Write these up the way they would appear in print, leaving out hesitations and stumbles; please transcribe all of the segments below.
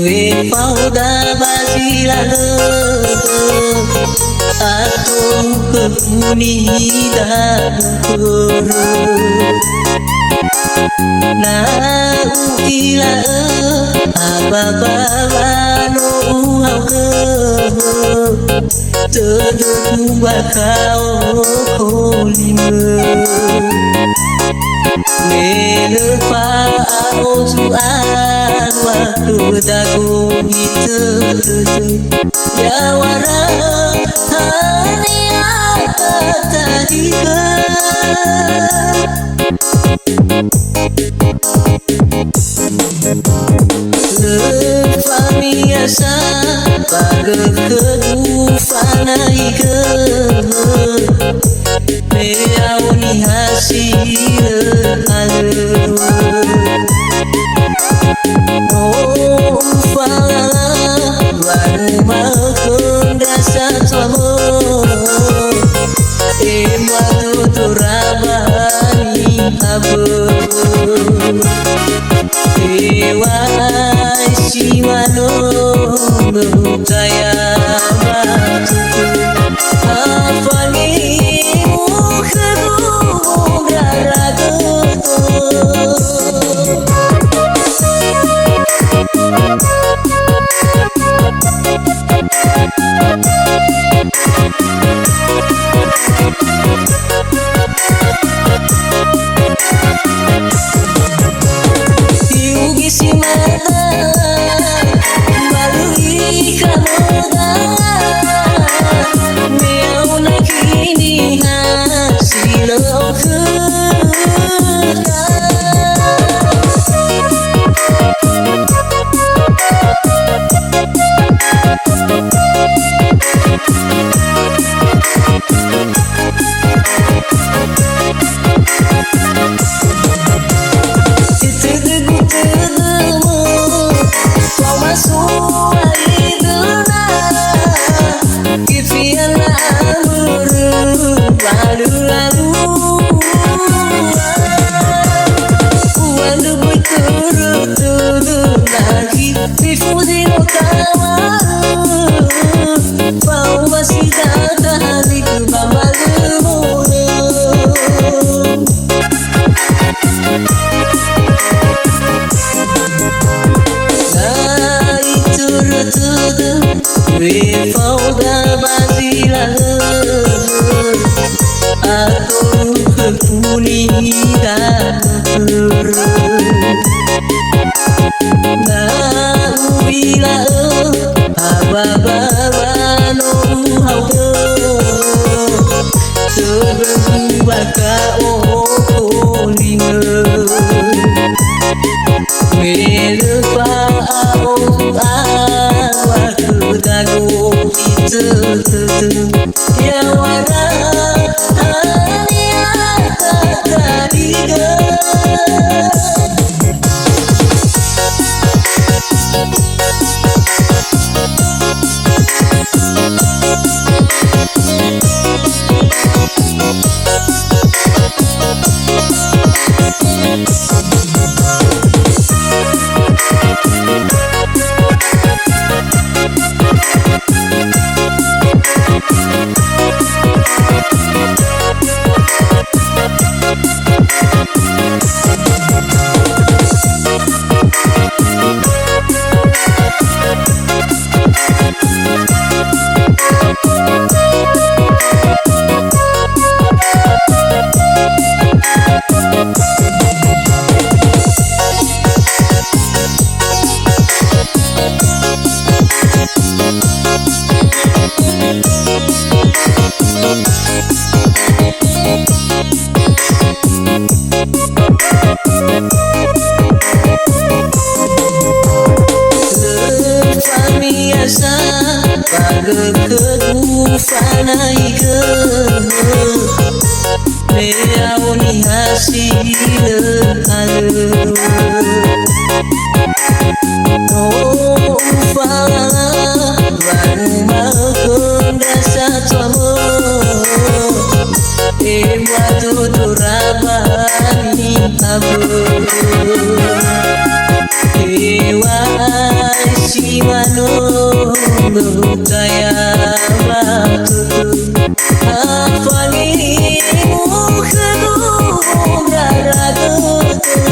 Duit pauda basilaga aku kepunida kuru na ukila ababano uhaga terduduk bakau kolima Melupa suan waktu dagu itu Jawara hanya tadiga Lepa biasa pada kedufan iga Meauni hasil alu Oh fala Wanu makun dasa tomo Emwatu turabani abu Ewai siwano Kaya batu Afani Pauda basilaga aku kepunida kuru na ubila ababano haudo sebaka olinga melupa dagu itu ya wara hanya tadiga Pada kedufan iga Leau ni hasil halu Oh fala Baru maukun dasa tuamu Buatu turabani abu Ewa si manunggu kaya batu Afani mukhadu garagutu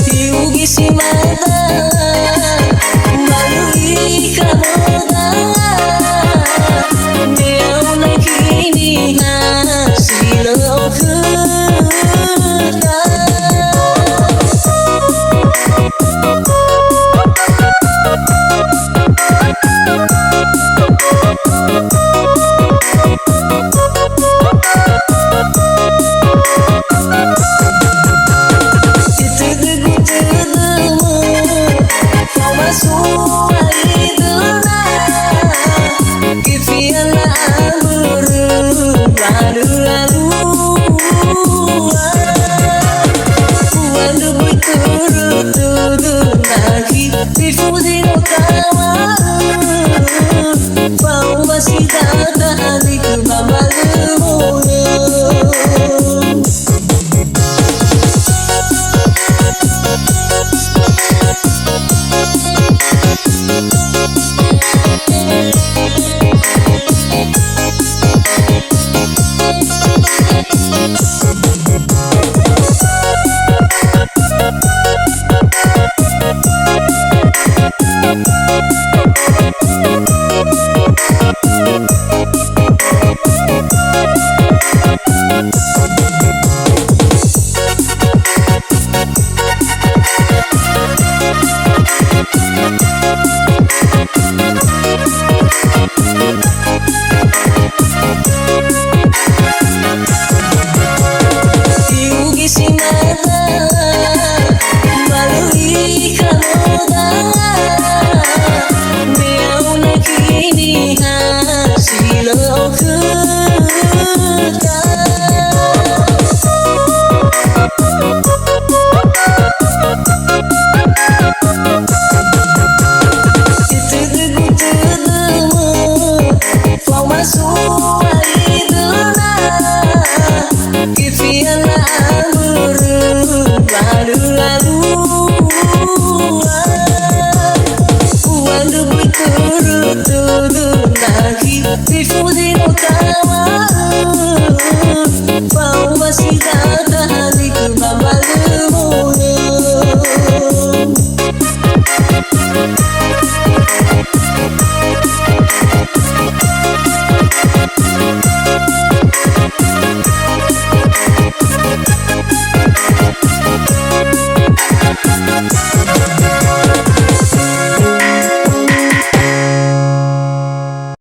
Tiugi si mata Balui kamoda Dia nakini hasil Difusi no kawa Pau masih datang di kebamalumu Tiugi si mata Balui kamoda Dia nakini hasil Difusi no kawa